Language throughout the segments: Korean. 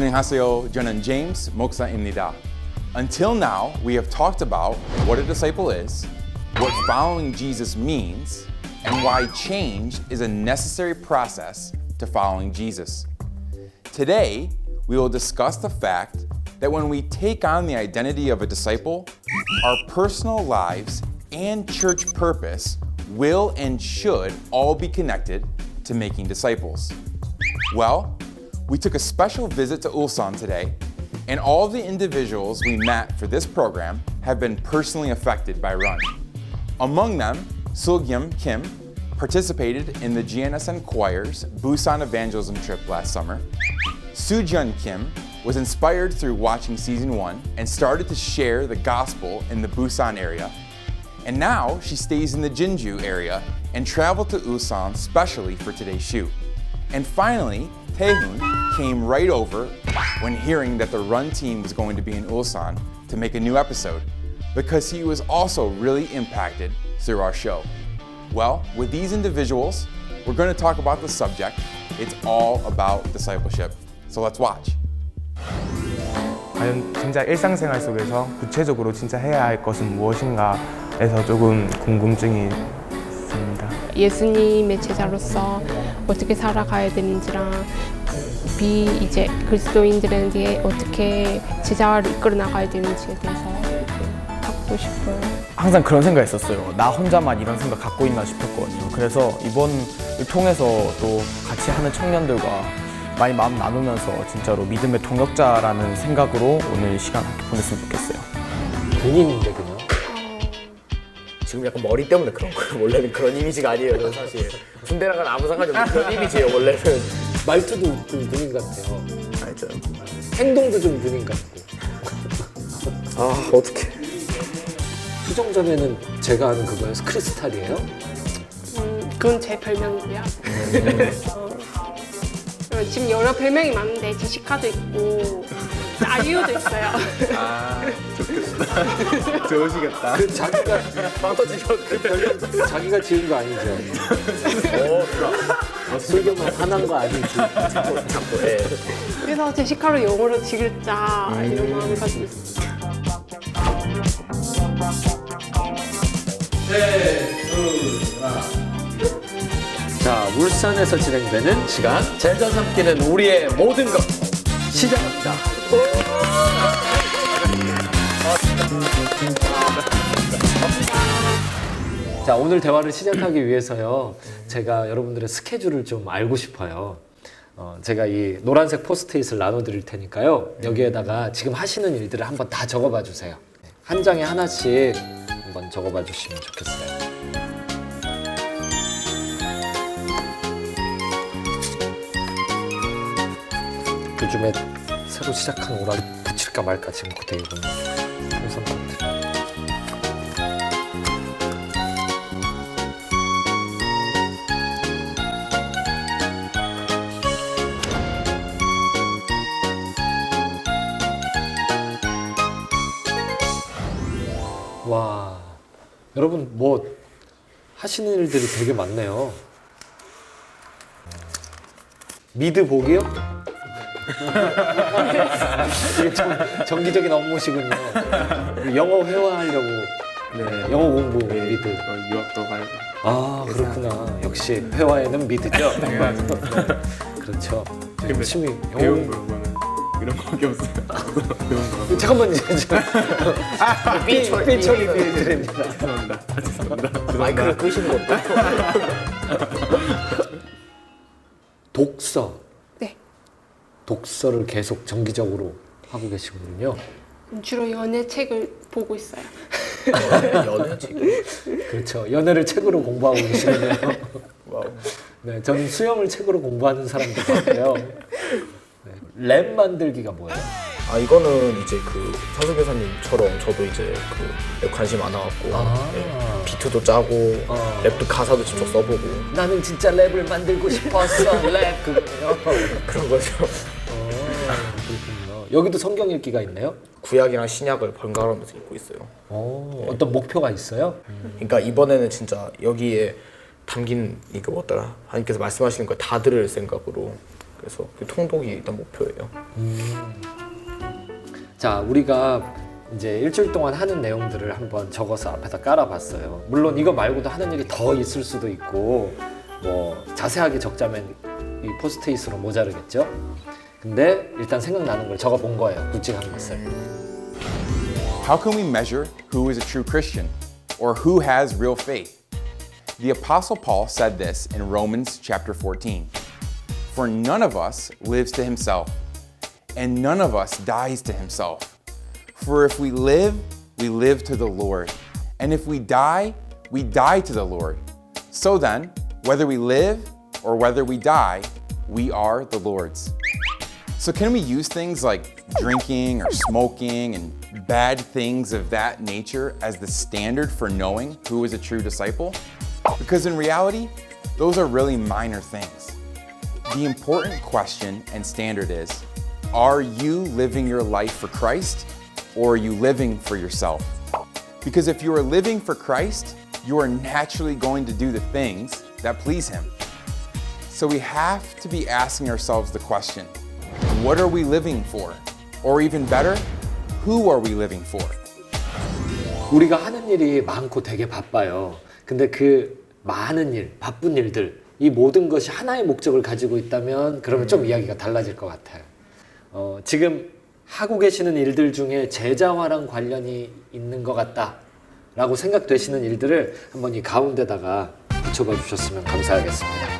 안녕하세요. 저는 James 목사입니다. Until now, we have talked about what a disciple is, what following Jesus means, and why change is a necessary process to following Jesus. Today, we will discuss the fact that when we take on the identity of a disciple, our personal lives and church purpose will and should all be connected to making disciples. Well, we took a special visit to Ulsan today, and all the individuals we met for this program have been personally affected by Run. Among them, Sul-Gyum Kim participated in the GNSN Choir's Busan evangelism trip last summer. Soo-Jun Kim was inspired through watching season 1 and started to share the gospel in the Busan area. And now she stays in the Jinju area and traveled to Ulsan specially for today's shoot. And finally, Taehoon came right over when hearing that the Run team was going to be in Ulsan to make a new episode because he was also really impacted through our show. Well, with these individuals, we're going to talk about the subject. It's all about discipleship. So let's watch. 과연 진짜 일상생활 속에서 구체적으로 진짜 해야 할 것은 무엇인가에서 조금 궁금증이 있습니다. 예수님의 제자로서 어떻게 살아가야 되는지랑 이제 그리스도인들에게 어떻게 제자를 이끌어 나가야 되는지에 대해서 받고 싶어요. 항상 그런 생각했었어요. 나 혼자만 이런 생각 갖고 있나 싶었거든요. 그래서 이번을 통해서 또 같이 하는 청년들과 많이 마음 나누면서 진짜로 믿음의 동역자라는 생각으로 오늘 시간 함께 보냈으면 좋겠어요. 군인인데 그냥? 지금 약간 머리 때문에 그런 거예요. 원래는 그런 이미지가 아니에요. 저는 사실 군대랑은 아무 상관이 없는 그런 이미지예요. 원래는. 말투도 좀 군인 같아요. 알죠. 행동도 좀 군인 같고. 아 어떡해. 수정전에는 제가 아는 그거예요. 크리스탈이에요? 그건 제 별명이고요. 지금 여러 별명이 많은데 제시카도 있고 아이유도 있어요. 아, 좋겠다. 좋으시겠다. 그 자기가 빵 터지고 그 별명 자기가 지은 거 아니죠? 설교만 화난 거 아니지? 자꾸 해. 그래서 제시카로 영어로 지글자 이런 마음을 가지고 있어요. 자, 울산에서 진행되는 시간 제자 삼기는 우리의 모든 것 시작합니다. 자, 오늘 대화를 시작하기 위해서요, 제가 여러분들의 스케줄을 좀 알고 싶어요. 제가 이 노란색 포스트잇을 나눠드릴 테니까요, 여기에다가 지금 하시는 일들을 한번 다 적어봐 주세요. 한 장에 하나씩 한번 적어봐 주시면 좋겠어요. 요즘에 새로 시작한 오라를 붙일까 말까 지금 고되게 고민. 풍선 컨트. 와, 여러분 뭐 하시는 일들이 되게 많네요. 미드 보기요? 이게 정기적인 업무시군요. 영어 회화하려고 영어 공부 미드. 유학도 가고. 아 그렇구나. 역시 회화에는 미드죠. 네. 그렇죠. 열심히 영어 배운 거는 이런 거밖에 없어요. 배운 거. 잠깐만요. 삐처리 드립니다. 죄송합니다. 마이크를 끄시는 것도. 독서. 네, 독서를 계속 정기적으로 하고 계시군요. 주로 연애 책을 보고 있어요. 연애 지금. 그렇죠. 연애를 책으로 공부하고 계시군요. 와우. 네, 저는 수영을 책으로 공부하는 사람도 봤고요. 네, 랩 만들기가 뭐예요? 아 이거는 이제 그 서수 교사님처럼 저도 이제 그 랩 관심 많아갖고 예, 비트도 짜고 랩도 가사도 직접 써보고 나는 진짜 랩을 만들고 싶었어. 랩 그거예요. 그런 거죠. 그렇군요. 여기도 성경 읽기가 있나요? 구약이랑 신약을 번갈아가면서 읽고 있어요. 어떤 목표가 있어요? 그러니까 이번에는 진짜 여기에 담긴 이거 뭐더라 하나님께서 말씀하시는 걸 다 들을 생각으로 그래서 그 통독이 일단 목표예요. 자, 우리가 이제 일주일 동안 하는 내용들을 한번 적어서 앞에다 깔아봤어요. 물론 이거 말고도 하는 일이 더 있을 수도 있고 뭐 자세하게 적자면 이 포스트잇으로 모자르겠죠. 근데 일단 생각나는 걸 적어본 거예요. 굵직한 것을. How can we measure who is a true Christian or who has real faith? The Apostle Paul said this in Romans chapter 14. For none of us lives to himself, and none of us dies to himself. For if we live to the Lord, and if we die to the Lord. So then, whether we live or whether we die, we are the Lord's. So can we use things like drinking or smoking and bad things of that nature as the standard for knowing who is a true disciple? Because in reality, those are really minor things. The important question and standard is, are you living your life for Christ or are you living for yourself? Because if you are living for Christ, you are naturally going to do the things that please Him. So we have to be asking ourselves the question, what are we living for? Or even better, who are we living for? 우리가 하는 일이 많고 되게 바빠요. 근데 그 많은 일, 바쁜 일들, 이 모든 것이 하나의 목적을 가지고 있다면 그러면 좀 이야기가 달라질 것 같아요. 지금 하고 계시는 일들 중에 제자화랑 관련이 있는 것 같다라고 생각되시는 일들을 한번 이 가운데다가 붙여봐 주셨으면 감사하겠습니다.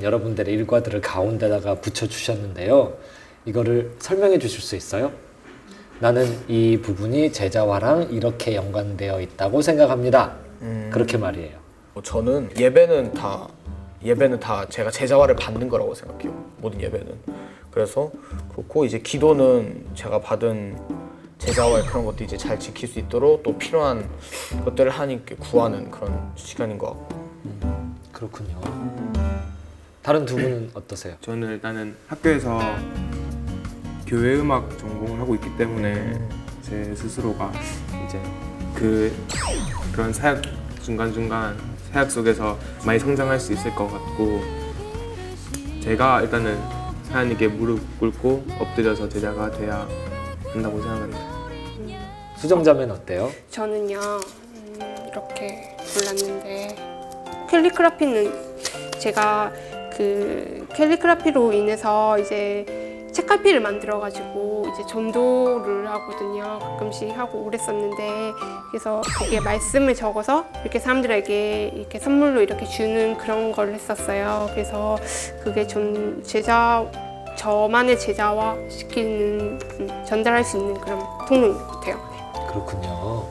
여러분들의 일과들을 가운데다가 붙여주셨는데요. 이거를 설명해 주실 수 있어요? 나는 이 부분이 제자화랑 이렇게 연관되어 있다고 생각합니다. 그렇게 말이에요. 저는 예배는 다 제가 제자화를 받는 거라고 생각해요. 모든 예배는. 그래서 그렇고 이제 기도는 제가 받은 제자화의 그런 것도 이제 잘 지킬 수 있도록 또 필요한 것들을 하나님께 구하는 그런 시간인 것 같고. 그렇군요. 다른 두 분은 어떠세요? 저는 일단은 학교에서 교회 음악 전공을 하고 있기 때문에 제 스스로가 이제 그런 사역 중간중간 사역 속에서 많이 성장할 수 있을 것 같고, 제가 일단은 하나님께 무릎 꿇고 엎드려서 제자가 돼야 한다고 생각합니다. 수정자매는 어때요? 저는요 이렇게 골랐는데 캘리그라피는 제가 그 캘리그라피로 인해서 이제 책갈피를 만들어가지고 이제 전도를 하거든요. 가끔씩 하고 그랬었는데, 그래서 거기에 말씀을 적어서 이렇게 사람들에게 이렇게 선물로 이렇게 주는 그런 걸 했었어요. 그래서 그게 저만의 제자화 시키는 전달할 수 있는 그런 통로인 것 같아요. 그렇군요.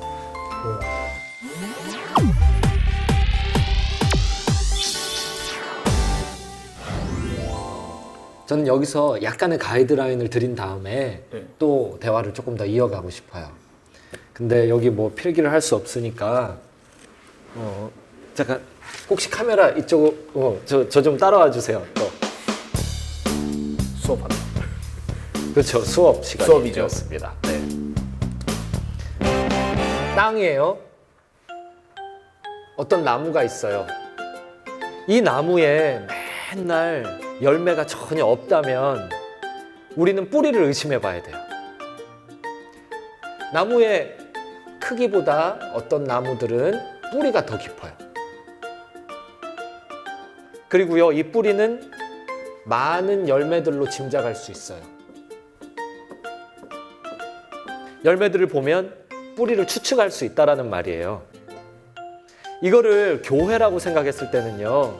저는 여기서 약간의 가이드라인을 드린 다음에 또 대화를 조금 더 이어가고 싶어요. 근데 여기 뭐 필기를 할 수 없으니까 잠깐 혹시 카메라 이쪽 저 좀 따라와 주세요. 또 수업하다. 그렇죠. 수업 시간이 수업이죠. 되었습니다. 네. 땅이에요. 어떤 나무가 있어요. 이 나무에 맨날 열매가 전혀 없다면 우리는 뿌리를 의심해 봐야 돼요. 나무의 크기보다 어떤 나무들은 뿌리가 더 깊어요. 그리고요, 이 뿌리는 많은 열매들로 짐작할 수 있어요. 열매들을 보면 뿌리를 추측할 수 있다라는 말이에요. 이거를 교회라고 생각했을 때는요,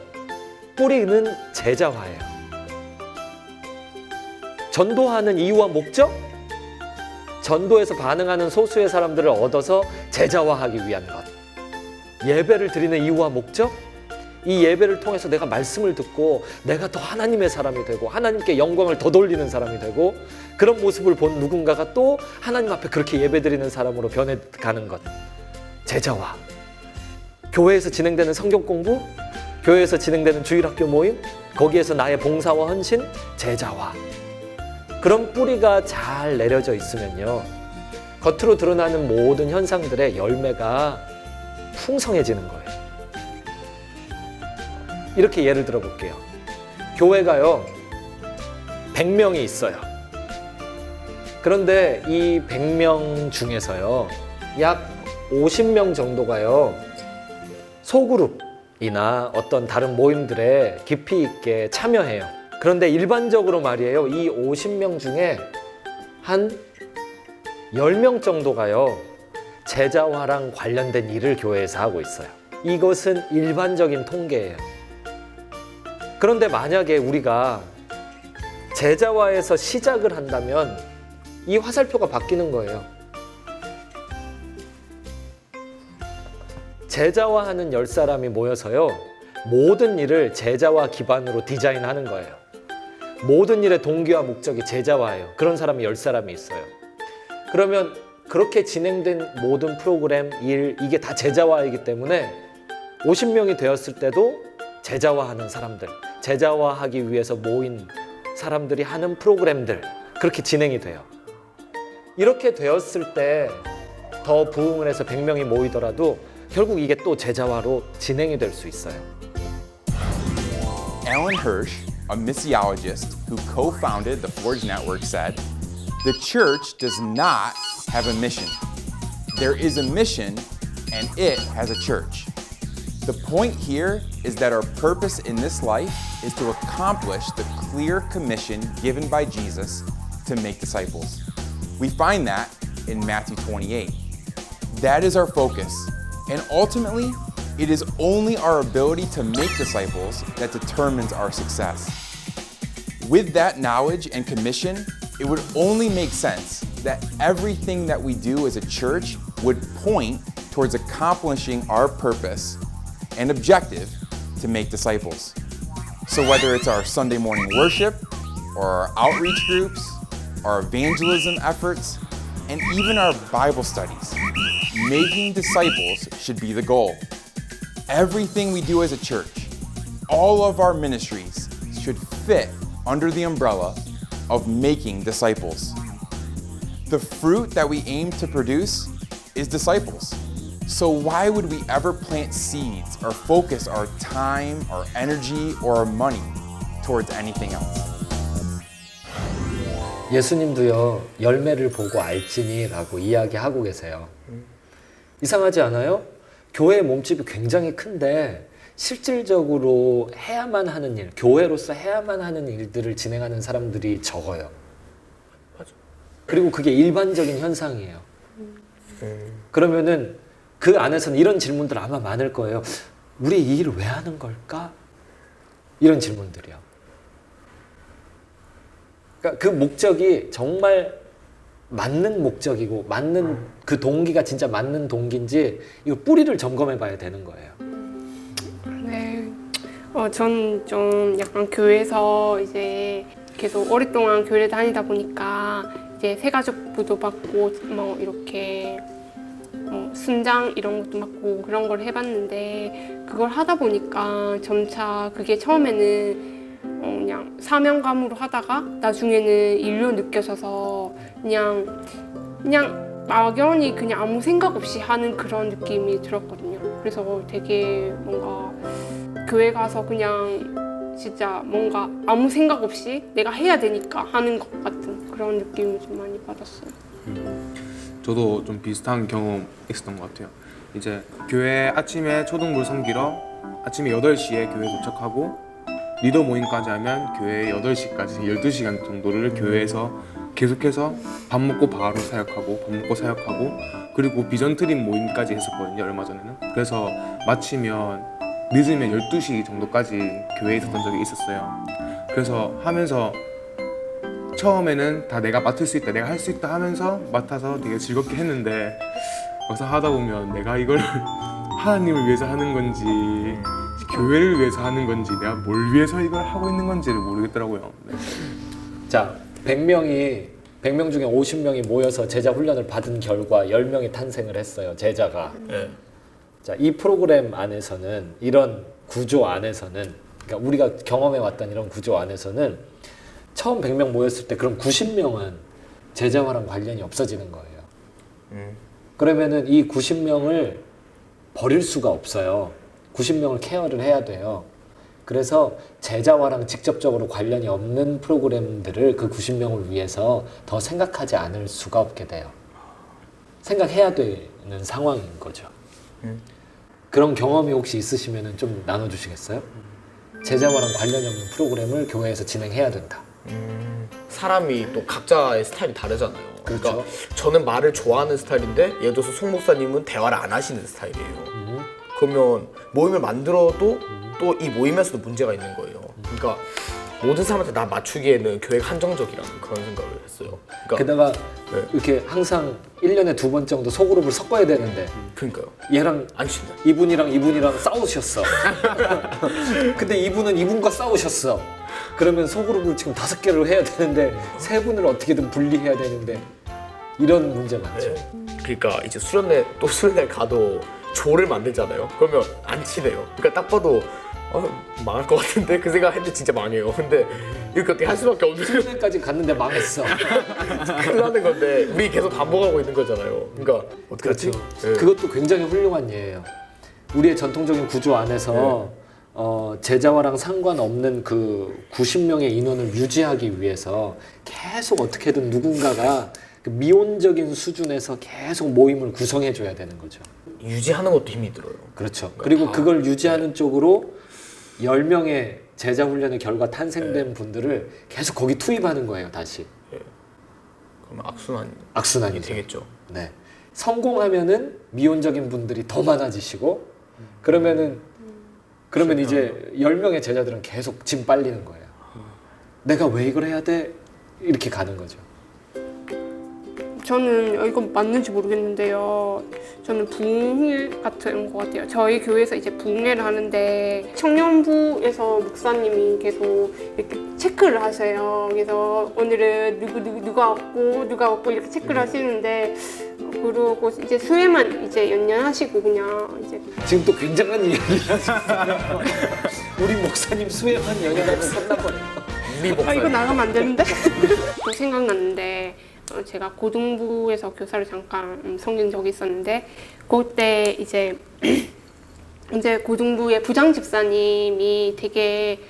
뿌리는 제자화예요. 전도하는 이유와 목적? 전도에서 반응하는 소수의 사람들을 얻어서 제자화하기 위한 것. 예배를 드리는 이유와 목적? 이 예배를 통해서 내가 말씀을 듣고 내가 더 하나님의 사람이 되고 하나님께 영광을 더 돌리는 사람이 되고, 그런 모습을 본 누군가가 또 하나님 앞에 그렇게 예배드리는 사람으로 변해가는 것. 제자화. 교회에서 진행되는 성경 공부, 교회에서 진행되는 주일학교 모임, 거기에서 나의 봉사와 헌신, 제자화. 그런 뿌리가 잘 내려져 있으면요, 겉으로 드러나는 모든 현상들의 열매가 풍성해지는 거예요. 이렇게 예를 들어 볼게요. 교회가요, 100명이 있어요. 그런데 이 100명 중에서요, 약 50명 정도가요, 소그룹이나 어떤 다른 모임들에 깊이 있게 참여해요. 그런데 일반적으로 말이에요, 이 50명 중에 한 10명 정도가요, 제자화랑 관련된 일을 교회에서 하고 있어요. 이것은 일반적인 통계예요. 그런데 만약에 우리가 제자화에서 시작을 한다면 이 화살표가 바뀌는 거예요. 제자화하는 10사람이 모여서요, 모든 일을 제자화 기반으로 디자인하는 거예요. 모든 일의 동기와 목적이 제자화예요. 그런 사람이 10사람이 있어요. 그러면 그렇게 진행된 모든 프로그램, 일, 이게 다 제자화이기 때문에 50명이 되었을 때도 제자화하는 사람들, 제자화하기 위해서 모인 사람들이 하는 프로그램들, 그렇게 진행이 돼요. 이렇게 되었을 때 더 부흥을 해서 100명이 모이더라도 결국 이게 또 제자화로 진행이 될 수 있어요. Alan Hirsch, a missiologist who co-founded the Forge Network, said, "The church does not have a mission. There is a mission, and it has a church. The point here is that our purpose in this life is to accomplish the clear commission given by Jesus to make disciples. We find that in Matthew 28. That is our focus, and ultimately, it is only our ability to make disciples that determines our success. With that knowledge and commission, it would only make sense that everything that we do as a church would point towards accomplishing our purpose and objective to make disciples. So whether it's our Sunday morning worship, or our outreach groups, our evangelism efforts, and even our Bible studies, making disciples should be the goal. Everything we do as a church, all of our ministries should fit under the umbrella of making disciples. The fruit that we aim to produce is disciples. So why would we ever plant seeds or focus our time, our energy, or our money towards anything else? 예수님도요, 열매를 보고 알지니라고 이야기하고 계세요. 이상하지 않아요? 교회의 몸집이 굉장히 큰데 실질적으로 해야만 하는 일, 교회로서 해야만 하는 일들을 진행하는 사람들이 적어요. 그리고 그게 일반적인 현상이에요. 그러면은 그 안에서는 이런 질문들 아마 많을 거예요. 우리 이 일을 왜 하는 걸까? 이런 질문들이요. 그러니까 그 목적이 정말 맞는 목적이고 맞는 그 동기가 진짜 맞는 동기인지 이거 뿌리를 점검해 봐야 되는 거예요. 네. 전 좀 약간 교회에서 이제 계속 오랫동안 교회를 다니다 보니까 이제 새가족부도 받고 뭐 이렇게 순장 이런 것도 맡고 그런 걸 해봤는데 그걸 하다 보니까 점차 그게 처음에는 그냥 사명감으로 하다가 나중에는 일로 느껴져서 그냥 막연히 그냥 아무 생각 없이 하는 그런 느낌이 들었거든요. 그래서 되게 뭔가 교회 가서 그냥 진짜 뭔가 아무 생각 없이 내가 해야 되니까 하는 것 같은 그런 느낌을 좀 많이 받았어요. 저도 좀 비슷한 경험 있었던 것 같아요. 이제 교회 아침에 초등부를 섬기러 아침에 8시에 교회에 도착하고 리더 모임까지 하면 교회 8시까지 12시간 정도를 교회에서 계속해서 밥 먹고 바로 사역하고 밥 먹고 사역하고 그리고 비전 트림 모임까지 했었거든요, 얼마 전에는. 그래서 마치면 늦으면 12시 정도까지 교회에 있었던 적이 있었어요. 그래서 하면서 처음에는 다 내가 맡을 수 있다, 내가 할 수 있다 하면서 맡아서 되게 즐겁게 했는데 막상 하다 보면 내가 이걸 하나님을 위해서 하는 건지 교회를 위해서 하는 건지 내가 뭘 위해서 이걸 하고 있는 건지를 모르겠더라고요. 네. 자, 100명 중에 50명이 모여서 제자 훈련을 받은 결과 10명이 탄생을 했어요, 제자가. 자, 이 프로그램 안에서는 이런 구조 안에서는 그러니까 우리가 경험해 왔던 이런 구조 안에서는 처음 100명 모였을 때 그럼 90명은 제자화랑 관련이 없어지는 거예요. 그러면은 이 90명을 버릴 수가 없어요. 90명을 케어를 해야 돼요. 그래서 제자와랑 직접적으로 관련이 없는 프로그램들을 그 90명을 위해서 더 생각하지 않을 수가 없게 돼요. 생각해야 되는 상황인 거죠. 그런 경험이 혹시 있으시면 좀 나눠주시겠어요? 제자와랑 관련이 없는 프로그램을 교회에서 진행해야 된다. 사람이 또 각자의 스타일이 다르잖아요. 그렇죠. 그러니까 저는 말을 좋아하는 스타일인데 예를 들어서 송 목사님은 대화를 안 하시는 스타일이에요. 그러면 모임을 만들어도 또 이 모임에서도 문제가 있는 거예요. 그러니까 모든 사람한테 나 맞추기에는 교회가 한정적이라는 그런 생각을 했어요. 그러니까 게다가 네. 이렇게 항상 1년에 2번 정도 소그룹을 섞어야 되는데 그러니까요. 얘랑 안 친다. 이분이랑 싸우셨어. 근데 이분은 이분과 싸우셨어. 그러면 소그룹을 지금 5개를 해야 되는데 3분을 어떻게든 분리해야 되는데 이런 문제 많죠. 네. 그러니까 이제 수련회 또 수련회 가도 조를 만들잖아요. 그러면 안 친해요. 그러니까 딱 봐도 망할 것 같은데 그 생각했는데 진짜 망해요. 근데 이렇게 어떻게 할 수밖에 없는 수련회까지 갔는데 망했어. 큰일 나는 건데 우리 계속 반복하고 있는 거잖아요. 그러니까 어떡하지? 그렇죠. 네. 그것도 굉장히 훌륭한 예예요. 우리의 전통적인 구조 안에서 제자와랑 상관없는 그 90명의 인원을 유지하기 위해서 계속 어떻게든 누군가가 그 미온적인 수준에서 계속 모임을 구성해줘야 되는 거죠. 유지하는 것도 힘이 들어요. 그렇죠. 그리고 그걸 유지하는 쪽으로 10명의 제자 훈련의 결과 탄생된 분들을 계속 거기 투입하는 거예요, 다시. 그러면 악순환이 악순환이 되겠죠. 네. 성공하면은 미온적인 분들이 더 많아지시고 그러면 이제 10명의 제자들은 계속 짐 빨리는 거예요. 내가 왜 이걸 해야 돼? 이렇게 가는 거죠. 저는 이건 맞는지 모르겠는데요. 저는 부흥회 같은 것 같아요. 저희 교회에서 이제 부흥회를 하는데 청년부에서 목사님이 계속 이렇게 체크를 하세요. 그래서 오늘은 누가 왔고 이렇게 체크를 하시는데 그러고 이제 수혜만 이제 연연하시고 그냥 이제 지금 또 굉장한 이야기를 하셨어요. 우리 목사님 수혜만 연연하고 끝나버려요. 우리 목사. 이거 나가면 안 되는데? 또 생각났는데 제가 고등부에서 교사를 잠깐 섬긴 적이 있었는데 그때 이제 고등부의 부장 집사님이 되게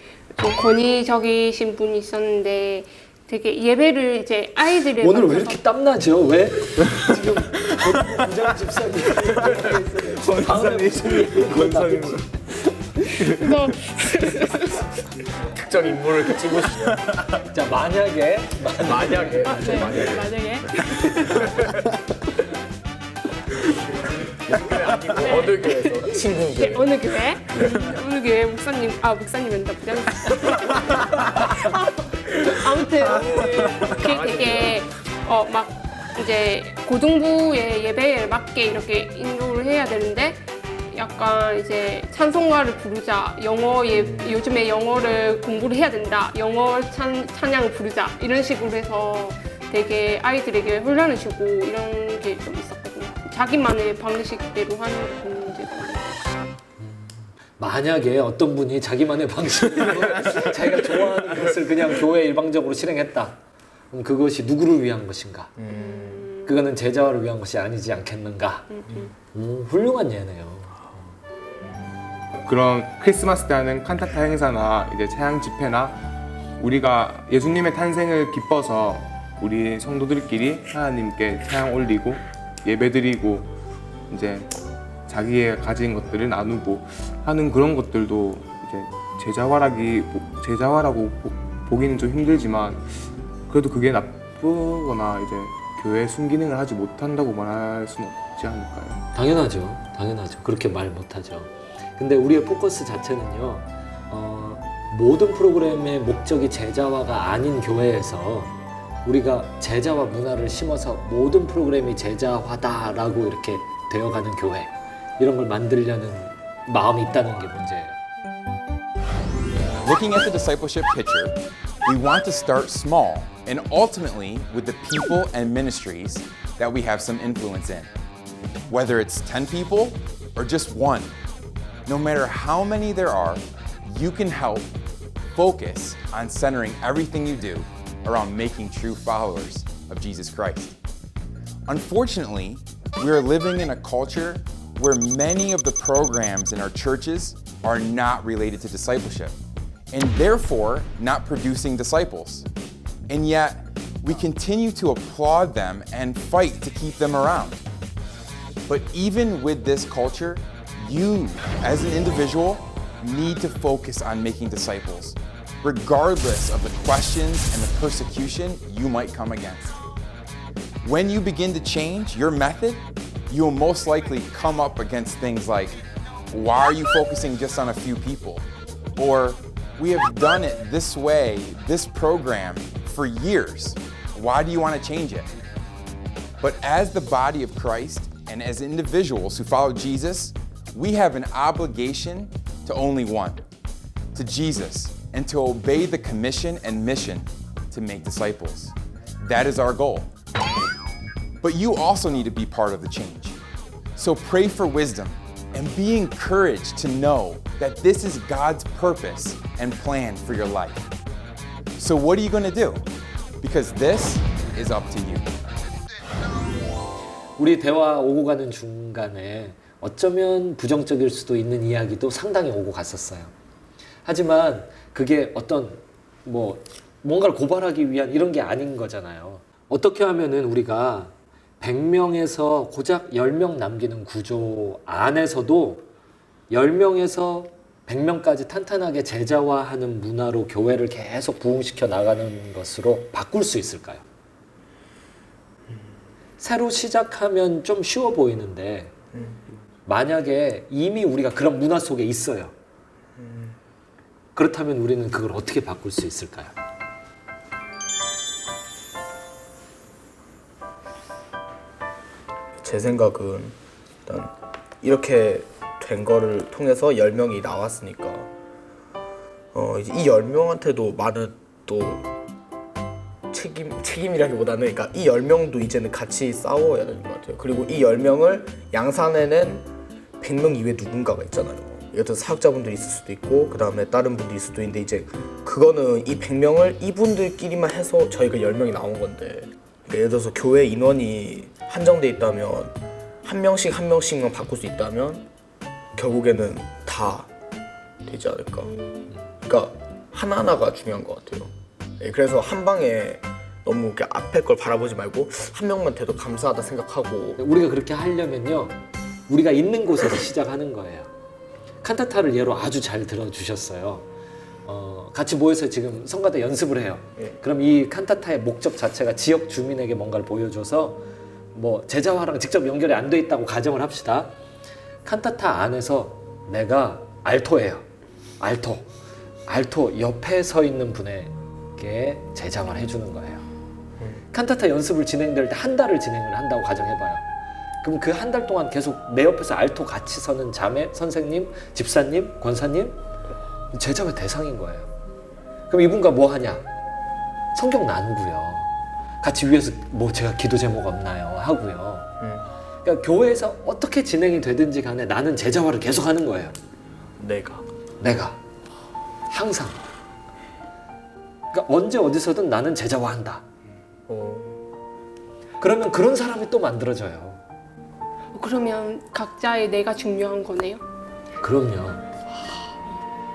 좀 권위적이신 분이 있었는데 되게 예배를 이제 아이들의 오늘 왜 이렇게 땀나죠? 왜? 지금 부장 집사님 다음에 무슨 얘기 특정 인물을 이렇게 찍으시죠. 자 만약에 만약에 어느 교회에서 친구들 어느 교회 목사님입니다. 부장 아무튼 그게 되게 막 이제 고등부의 예배에 맞게 이렇게 인도를 해야 되는데 약간 이제 찬송가를 부르자, 요즘에 영어를 공부를 해야 된다, 영어 찬양을 부르자 이런 식으로 해서 되게 아이들에게 훈련을 주고 이런 게 좀 있었거든요. 자기만의 방식대로 하는 문제가 많아요. 만약에 어떤 분이 자기만의 방식으로 자기가 좋아하는 것을 그냥 교회 일방적으로 실행했다. 그럼 그것이 누구를 위한 것인가? 그거는 제자화를 위한 것이 아니지 않겠는가? 훌륭한 예네요. 그런 크리스마스 때 하는 칸타타 행사나 이제 찬양 집회나 우리가 예수님의 탄생을 기뻐서 우리 성도들끼리 하나님께 찬양 올리고 예배드리고 이제 자기의 가진 것들을 나누고 하는 그런 것들도 이제 제자화라고 보기는 좀 힘들지만 그래도 그게 나쁘거나 이제 교회 순기능을 하지 못한다고 말할 수는 없지 않을까요? 당연하죠. 그렇게 말 못하죠. 근데 우리의 포커스 자체는요, 모든 프로그램의 목적이 제자화가 아닌 교회에서 우리가 제자화 문화를 심어서 모든 프로그램이 제자화다라고 이렇게 되어가는 교회, 이런 걸 만들려는 마음이 있다는 게 문제예요. Looking at the discipleship picture, we want to start small and ultimately with the people and ministries that we have some influence in. Whether it's 10 people or just one, no matter how many there are, you can help focus on centering everything you do around making true followers of Jesus Christ. Unfortunately, We are living in a culture where many of the programs in our churches are not related to discipleship and therefore not producing disciples. And yet, we continue to applaud them and fight to keep them around. But even with this culture, you, as an individual, need to focus on making disciples, regardless of the questions and the persecution you might come against. When you begin to change your method, you will most likely come up against things like, why are you focusing just on a few people? Or, we have done it this way, this program, for years. Why do you want to change it? But as the body of Christ and as individuals who follow Jesus, we have an obligation to only one, to Jesus, and to obey the commission and mission to make disciples. That is our goal. But you also need to be part of the change. So pray for wisdom and be encouraged to know that this is God's purpose and plan for your life. So what are you going to do? Because this is up to you. 우리 대화 오고 가는 중간에 어쩌면 부정적일 수도 있는 이야기도 상당히 오고 갔었어요. 하지만 그게 어떤 뭔가를 고발하기 위한 이런 게 아닌 거잖아요. 어떻게 하면은 우리가 100명에서 고작 10명 남기는 구조 안에서도 10명에서 100명까지 탄탄하게 제자화하는 문화로 교회를 계속 부흥시켜 나가는 것으로 바꿀 수 있을까요? 새로 시작하면 좀 쉬워 보이는데 만약에 이미 우리가 그런 문화 속에 있어요. 그렇다면 우리는 그걸 어떻게 바꿀 수 있을까요? 제 생각은 일단 이렇게 된 거를 통해서 10명이 나왔으니까 이제 이 10명한테도 많은 또 책임이라기보다는 그러니까 이 10명도 이제는 같이 싸워야 되는 것 같아요. 그리고 이 10명을 양산에는 100명 이외에 누군가가 있잖아요. 예를 들어 사역자분들이 있을 수도 있고 그 다음에 다른 분들이 있을 수도 있는데 이제 그거는 이 100명을 이분들끼리만 해서 저희가 10명이 나온 건데 예를 들어서 교회 인원이 한정돼 있다면 한 명씩만 바꿀 수 있다면 결국에는 다 되지 않을까. 그러니까 하나하나가 중요한 것 같아요. 그래서 한 방에 너무 이렇게 앞에 걸 바라보지 말고 한 명만 돼도 감사하다 생각하고. 우리가 그렇게 하려면요, 우리가 있는 곳에서 시작하는 거예요. 칸타타를 예로 아주 잘 들어주셨어요. 같이 모여서 지금 성가대 연습을 해요. 그럼 이 칸타타의 목적 자체가 지역 주민에게 뭔가를 보여줘서 제자화랑 직접 연결이 안 돼 있다고 가정을 합시다. 칸타타 안에서 내가 알토예요. 알토 옆에 서 있는 분에게 제자화를 해주는 거예요. 칸타타 연습을 진행될 때 한 달을 진행을 한다고 가정해봐요. 그럼 그 한 달 동안 계속 내 옆에서 알토 같이 서는 자매, 선생님, 집사님, 권사님 제자화 대상인 거예요. 그럼 이분과 뭐 하냐? 성경 나누고요. 같이 위에서 제가 기도 제목 없나요? 하고요. 그러니까 교회에서 어떻게 진행이 되든지 간에 나는 제자화를 계속 하는 거예요. 내가 항상. 그러니까 언제 어디서든 나는 제자화한다. 그러면 그런 사람이 또 만들어져요. 그러면 각자의 내가 중요한 거네요? 그럼요.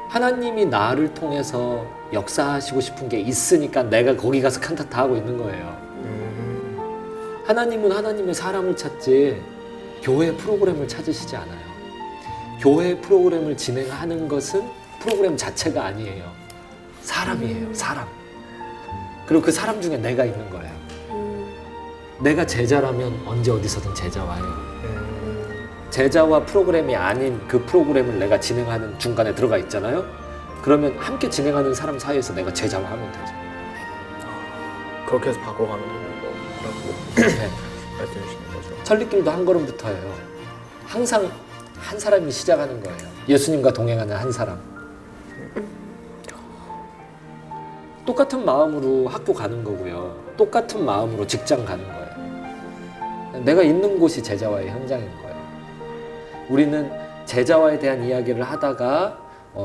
하나님이 나를 통해서 역사하시고 싶은 게 있으니까 내가 거기 가서 칸타타 하고 있는 거예요. 하나님은 하나님의 사람을 찾지 교회 프로그램을 찾으시지 않아요. 교회 프로그램을 진행하는 것은 프로그램 자체가 아니에요. 사람이에요. 사람. 그리고 그 사람 중에 내가 있는 거예요. 내가 제자라면 언제 어디서든 제자화해요. 제자화 프로그램이 아닌 그 프로그램을 내가 진행하는 중간에 들어가 있잖아요. 그러면 함께 진행하는 사람 사이에서 내가 제자화하면 되죠. 그렇게 해서 바꿔가면 되는 거라고 네. 말씀해 주시는 거죠. 천리길도 한 걸음부터예요. 항상 한 사람이 시작하는 거예요. 예수님과 동행하는 한 사람. 똑같은 마음으로 학교 가는 거고요. 똑같은 마음으로 직장 가는 거예요. 내가 있는 곳이 제자화의 현장인 거예요. 우리는 제자화에 대한 이야기를 하다가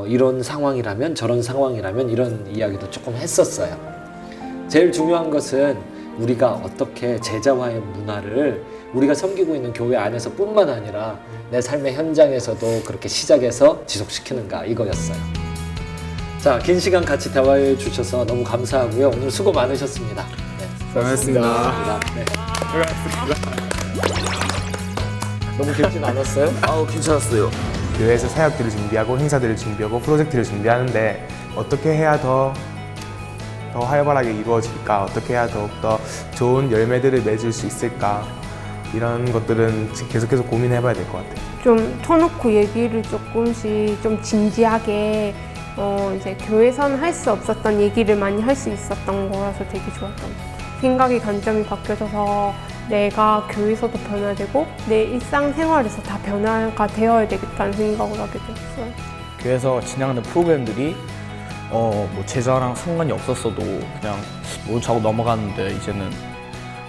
이런 상황이라면 저런 상황이라면 이런 이야기도 조금 했었어요. 제일 중요한 것은 우리가 어떻게 제자화의 문화를 우리가 섬기고 있는 교회 안에서뿐만 아니라 내 삶의 현장에서도 그렇게 시작해서 지속시키는가 이거였어요. 자, 긴 시간 같이 대화해 주셔서 너무 감사하고요. 오늘 수고 많으셨습니다. 네. 수고하셨습니다. 네. 너무 길진 않았어요? 아우 괜찮았어요. 교회에서 사역들을 준비하고 행사들을 준비하고 프로젝트를 준비하는데 어떻게 해야 더 활발하게 이루어질까? 어떻게 해야 더욱더 좋은 열매들을 맺을 수 있을까? 이런 것들은 계속해서 고민해봐야 될 것 같아요. 좀 터놓고 얘기를 조금씩 좀 진지하게 이제 교회에서는 할 수 없었던 얘기를 많이 할 수 있었던 거라서 되게 좋았던 것 같아요. 생각의 관점이 바뀌어져서 내가 교회에서도 변화되고 내 일상생활에서 다 변화가 되어야 되겠다는 생각을 하게 됐어요. 교회에서 진행하는 프로그램들이 뭐 제자랑 상관이 없었어도 그냥 모른 척하고 넘어갔는데 이제는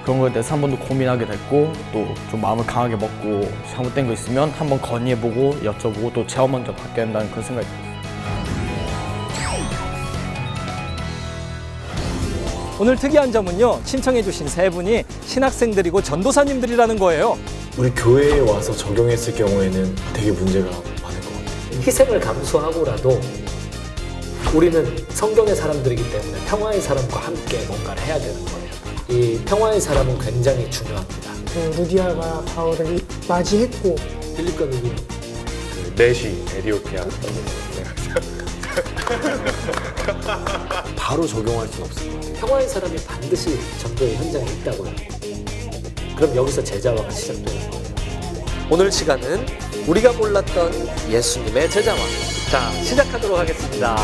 그런 거에 대해서 한 번 더 고민하게 됐고 또 좀 마음을 강하게 먹고 잘못된 거 있으면 한번 건의해보고 여쭤보고 또 제가 먼저 바뀌어야 한다는 그런 생각이 들었어요. 오늘 특이한 점은요, 신청해주신 세 분이 신학생들이고 전도사님들이라는 거예요. 우리 교회에 와서 적용했을 경우에는 되게 문제가 많을 것 같아요. 희생을 감수하고라도 우리는 성경의 사람들이기 때문에 평화의 사람과 함께 뭔가를 해야 되는 거예요. 이 평화의 사람은 굉장히 중요합니다. 루디아가 바울을 맞이했고 필립과 누구? 넷이 에디오피아. 바로 적용할 수는 없을 것 같아요. 평화의 사람이 반드시 전도의 현장에 있다고요. 그럼 여기서 제자화가 시작되는 거예요. 오늘 시간은 우리가 몰랐던 예수님의 제자화. 자, 시작하도록 하겠습니다.